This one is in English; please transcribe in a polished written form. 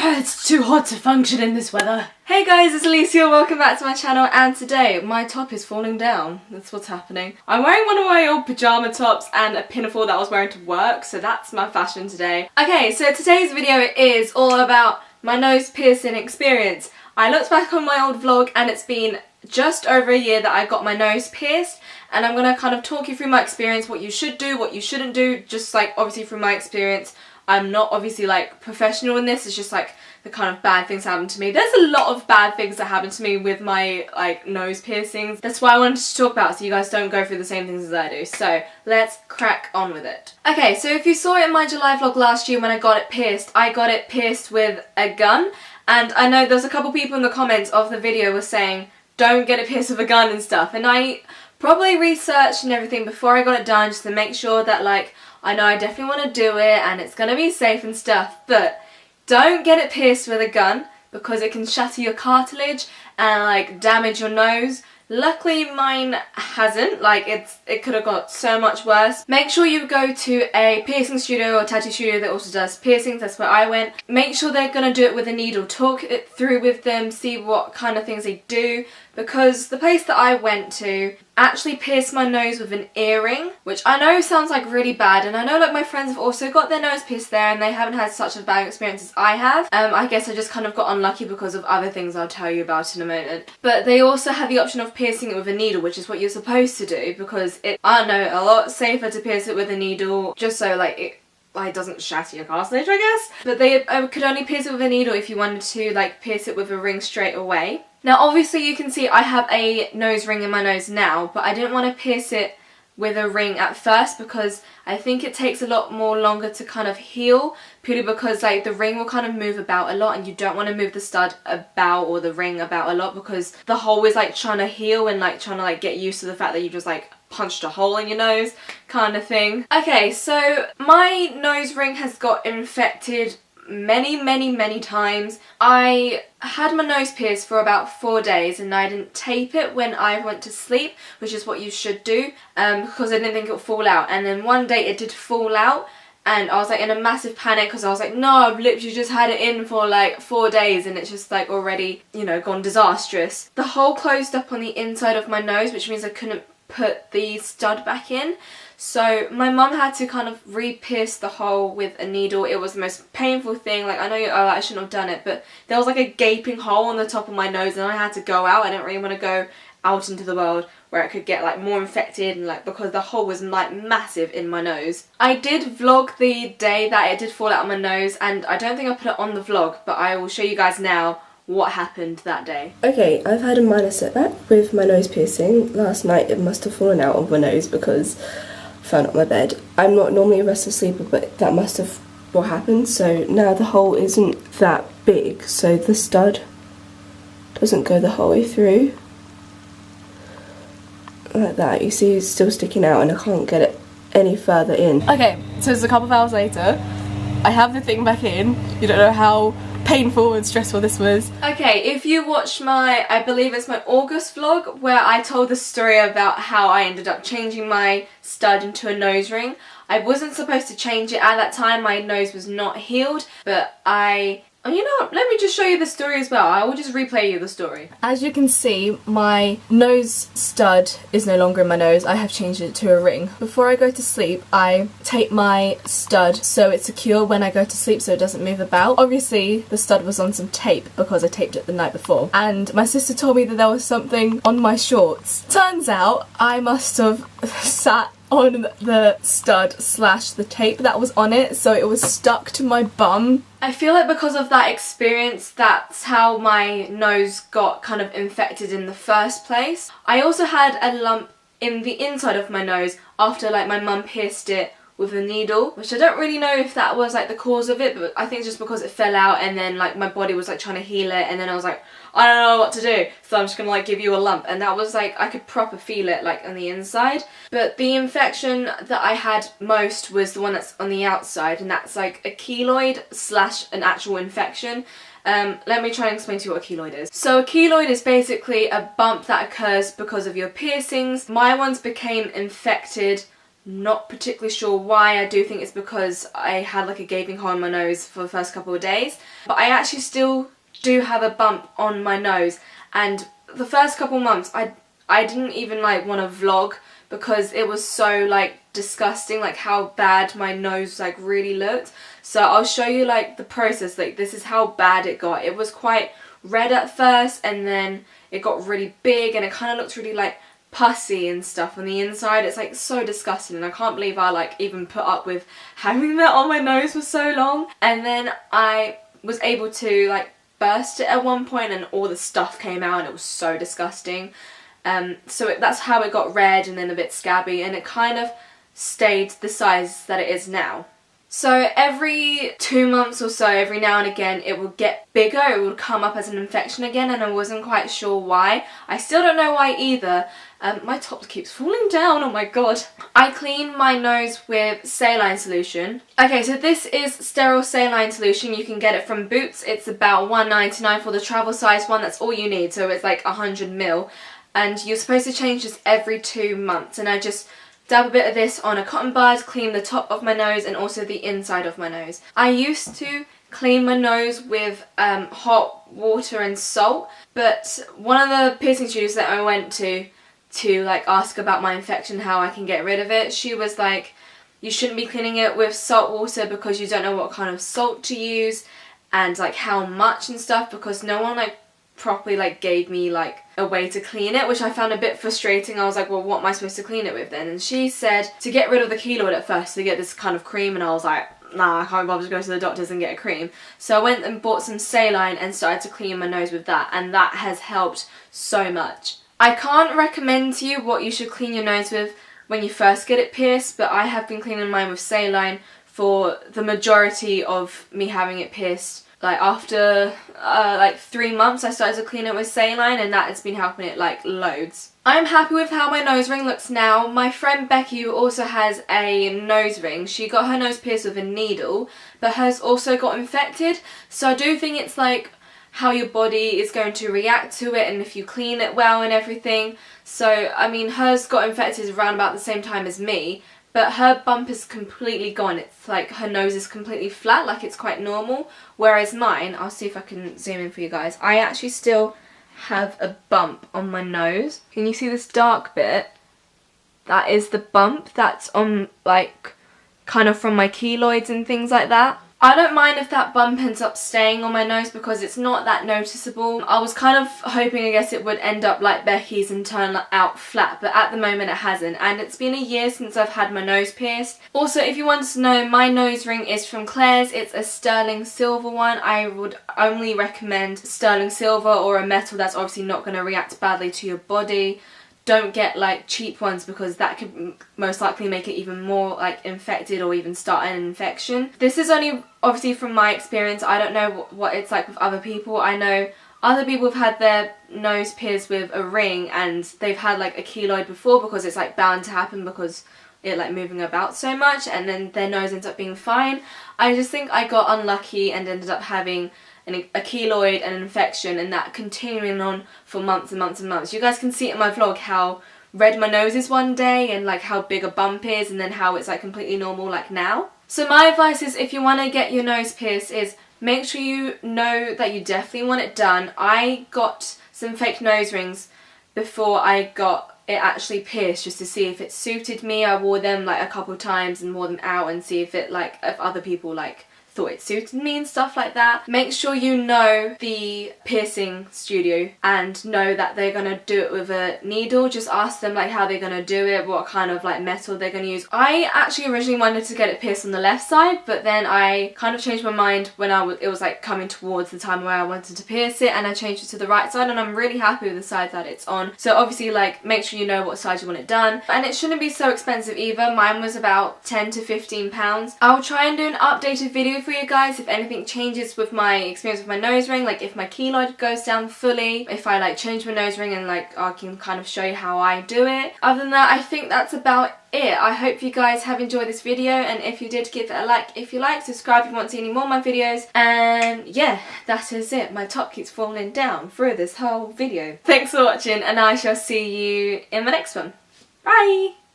It's too hot to function in this weather. Hey guys, it's Alicia, welcome back to my channel, and today my top is falling down. That's what's happening. I'm wearing one of my old pyjama tops and a pinafore that I was wearing to work, so that's my fashion today. Okay, so today's video is all about my nose piercing experience. I looked back on my old vlog and it's been just over a year that I got my nose pierced, and I'm going to kind of talk you through my experience, what you should do, what you shouldn't do, just like obviously from my experience. I'm not obviously like professional in this, it's just like the kind of bad things that happen to me. There's a lot of bad things that happen to me with my like nose piercings. That's why I wanted to talk about it, so you guys don't go through the same things as I do. So let's crack on with it. Okay, so if you saw it in my July vlog last year when I got it pierced with a gun. And I know there's a couple people in the comments of the video were saying don't get it pierced with a gun and stuff. And I probably researched and everything before I got it done just to make sure that like I know I definitely want to do it and it's going to be safe and stuff, but don't get it pierced with a gun because it can shatter your cartilage and like damage your nose. Luckily mine hasn't, like it could have got so much worse. Make sure you go to a piercing studio or tattoo studio that also does piercings, that's where I went. Make sure they're going to do it with a needle, talk it through with them, see what kind of things they do, because the place that I went to actually pierced my nose with an earring, which I know sounds like really bad, and I know like my friends have also got their nose pierced there and they haven't had such a bad experience as I have. I guess I just kind of got unlucky because of other things I'll tell you about in a moment. But they also have the option of piercing it with a needle, which is what you're supposed to do because it's, I don't know, a lot safer to pierce it with a needle just so like it doesn't shatter your cartilage, I guess. But they could only pierce it with a needle if you wanted to like pierce it with a ring straight away. Now obviously you can see I have a nose ring in my nose now, but I didn't want to pierce it with a ring at first because I think it takes a lot more longer to kind of heal, purely because like the ring will kind of move about a lot and you don't want to move the stud about or the ring about a lot because the hole is like trying to heal and like trying to like get used to the fact that you just like punched a hole in your nose kind of thing. Okay, so my nose ring has got infected many times. I had my nose pierced for about 4 days and I didn't tape it when I went to sleep, which is what you should do, because I didn't think it would fall out. And then one day it did fall out and I was like in a massive panic because I was like, no, I've literally just had it in for like 4 days and it's just like already, you know, gone disastrous. The hole closed up on the inside of my nose, which means I couldn't put the stud back in. So my mum had to kind of re-pierce the hole with a needle. It was the most painful thing. Like I know I shouldn't have done it, but there was like a gaping hole on the top of my nose and I had to go out. I didn't really want to go out into the world where it could get like more infected and like because the hole was like massive in my nose. I did vlog the day that it did fall out of my nose and I don't think I put it on the vlog, but I will show you guys now what happened that day. Okay, I've had a minor setback with my nose piercing. Last night it must have fallen out of my nose because I found it on my bed. I'm not normally a restless sleeper, but that must have what happened. So now the hole isn't that big, so the stud doesn't go the whole way through. Like that, you see it's still sticking out and I can't get it any further in. Okay, so it's a couple of hours later. I have the thing back in. You don't know how painful and stressful this was. Okay, if you watch my, I believe it's my August vlog where I told the story about how I ended up changing my stud into a nose ring. I wasn't supposed to change it at that time, my nose was not healed, but you know what, let me just show you the story as well. I will just replay you the story. As you can see, my nose stud is no longer in my nose. I have changed it to a ring. Before I go to sleep, I tape my stud so it's secure when I go to sleep so it doesn't move about. Obviously, the stud was on some tape because I taped it the night before. And my sister told me that there was something on my shorts. Turns out, I must have sat on the stud slash the tape that was on it, so it was stuck to my bum. I feel like because of that experience, that's how my nose got kind of infected in the first place. I also had a lump in the inside of my nose after like my mum pierced it with a needle, which I don't really know if that was like the cause of it, but I think just because it fell out and then like my body was like trying to heal it and then I was like, I don't know what to do, so I'm just gonna like give you a lump, and that was like, I could proper feel it like on the inside. But the infection that I had most was the one that's on the outside, and that's like a keloid slash an actual infection. Let me try and explain to you what a keloid is. So a keloid is basically a bump that occurs because of your piercings. My ones became infected Not particularly sure why. I do think it's because I had like a gaping hole in my nose for the first couple of days. But I actually still do have a bump on my nose, and the first couple months I didn't even like want to vlog because it was so like disgusting, like how bad my nose like really looked. So I'll show you like the process. Like this is how bad it got. It was quite red at first, and then it got really big, and it kind of looked really like pussy and stuff on the inside. It's like so disgusting, and I can't believe I like even put up with having that on my nose for so long. And then I was able to like burst it at one point, and all the stuff came out, and it was so disgusting. That's how it got red and then a bit scabby, and it kind of stayed the size that it is now. So every 2 months or so, every now and again, it would get bigger, it would come up as an infection again, and I wasn't quite sure why. I still don't know why either. My top keeps falling down, oh my god. I clean my nose with saline solution. Okay, so this is sterile saline solution. You can get it from Boots. It's about $1.99 for the travel size one. That's all you need, so it's like 100 ml. And you're supposed to change this every 2 months, and I just dab a bit of this on a cotton bud, clean the top of my nose and also the inside of my nose. I used to clean my nose with hot water and salt, but one of the piercing studios that I went to like ask about my infection, how I can get rid of it, she was like, you shouldn't be cleaning it with salt water because you don't know what kind of salt to use and like how much and stuff, because no one like properly like gave me like a way to clean it, which I found a bit frustrating. I was like, well, what am I supposed to clean it with then? And she said to get rid of the keloid at first, to get this kind of cream, and I was like, nah, I can't bother to go to the doctors and get a cream. So I went and bought some saline and started to clean my nose with that, and that has helped so much. I can't recommend to you what you should clean your nose with when you first get it pierced, but I have been cleaning mine with saline for the majority of me having it pierced. Like after like 3 months I started to clean it with saline, and that has been helping it like loads. I'm happy with how my nose ring looks now. My friend Becky, who also has a nose ring, she got her nose pierced with a needle, but hers also got infected. So I do think it's like how your body is going to react to it, and if you clean it well and everything. So I mean, hers got infected around about the same time as me, but her bump is completely gone. It's like her nose is completely flat, like it's quite normal. Whereas mine, I'll see if I can zoom in for you guys, I actually still have a bump on my nose. Can you see this dark bit? That is the bump that's on like kind of from my keloids and things like that. I don't mind if that bump ends up staying on my nose because it's not that noticeable. I was kind of hoping, I guess, it would end up like Becky's and turn out flat, but at the moment it hasn't, and it's been a year since I've had my nose pierced. Also, if you wanted to know, my nose ring is from Claire's. It's a sterling silver one. I would only recommend sterling silver or a metal that's obviously not going to react badly to your body. Don't get like cheap ones because that could most likely make it even more like infected or even start an infection. This is only obviously from my experience. I don't know what it's like with other people. I know other people have had their nose pierced with a ring and they've had like a keloid before because it's like bound to happen because it like moving about so much, and then their nose ends up being fine. I just think I got unlucky and ended up having a keloid and an infection, and that continuing on for months and months and months. You guys can see in my vlog how red my nose is one day and like how big a bump is, and then how it's like completely normal like now. So my advice is, if you want to get your nose pierced, is make sure you know that you definitely want it done. I got some fake nose rings before I got it actually pierced just to see if it suited me. I wore them like a couple times and wore them out and see if other people like thought it suited me and stuff like that. Make sure you know the piercing studio and know that they're gonna do it with a needle. Just ask them like how they're gonna do it, what kind of like metal they're gonna use. I actually originally wanted to get it pierced on the left side, but then I kind of changed my mind when it was like coming towards the time where I wanted to pierce it, and I changed it to the right side, and I'm really happy with the side that it's on. So obviously like make sure you know what side you want it done, and it shouldn't be so expensive either. Mine was about 10 to 15 pounds. I'll try and do an updated video for you guys if anything changes with my experience with my nose ring, like if my keloid goes down fully, if I like change my nose ring, and like I can kind of show you how I do it. Other than that, I think that's about it. I hope you guys have enjoyed this video, and if you did, give it a like if you like, subscribe if you want to see any more of my videos, and yeah, that is it. My top keeps falling down through this whole video. Thanks for watching, and I shall see you in the next one. Bye!